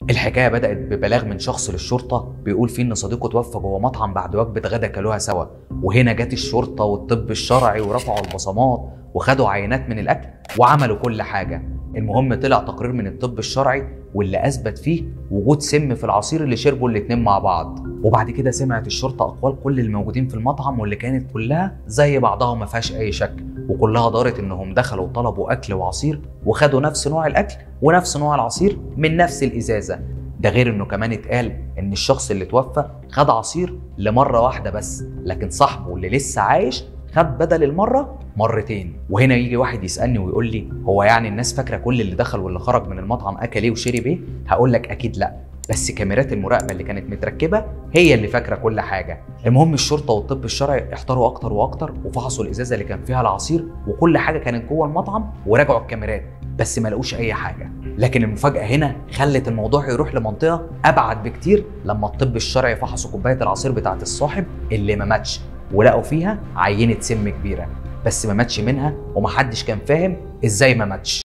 الحكايه بدات ببلاغ من شخص للشرطه بيقول فيه ان صديقه توفى جوه مطعم بعد وجبه غدا كلوها سوا. وهنا جت الشرطه والطب الشرعي ورفعوا البصمات وخدوا عينات من الاكل وعملوا كل حاجه. المهم طلع تقرير من الطب الشرعي واللي اثبت فيه وجود سم في العصير اللي شربوا الاتنين مع بعض. وبعد كده سمعت الشرطه اقوال كل الموجودين في المطعم واللي كانت كلها زي بعضها وما فيهاش اي شك، وكلها دارت انهم دخلوا وطلبوا اكل وعصير وخدوا نفس نوع الاكل ونفس نوع العصير من نفس الازازه. ده غير انه كمان اتقال ان الشخص اللي توفى خد عصير لمره واحده بس، لكن صاحبه اللي لسه عايش خد بدل المره مرتين. وهنا يجي واحد يسالني ويقول لي هو يعني الناس فاكره كل اللي دخل واللي خرج من المطعم اكل ايه وشرب ايه؟ هقول لك اكيد لا، بس كاميرات المراقبه اللي كانت متركبه هي اللي فاكره كل حاجه. المهم الشرطه والطب الشرعي احتاروا اكتر واكتر وفحصوا الازازه اللي كان فيها العصير وكل حاجه كانت جوه المطعم وراجعوا الكاميرات، بس ما لقوش اي حاجه. لكن المفاجاه هنا خلت الموضوع يروح لمنطقه ابعد بكتير لما الطب الشرعي فحصوا كوبايه العصير بتاعه الصاحب اللي ما ماتش ولقوا فيها عينه سم كبيره، بس ما ماتش منها ومحدش كان فاهم ازاي ما ماتش.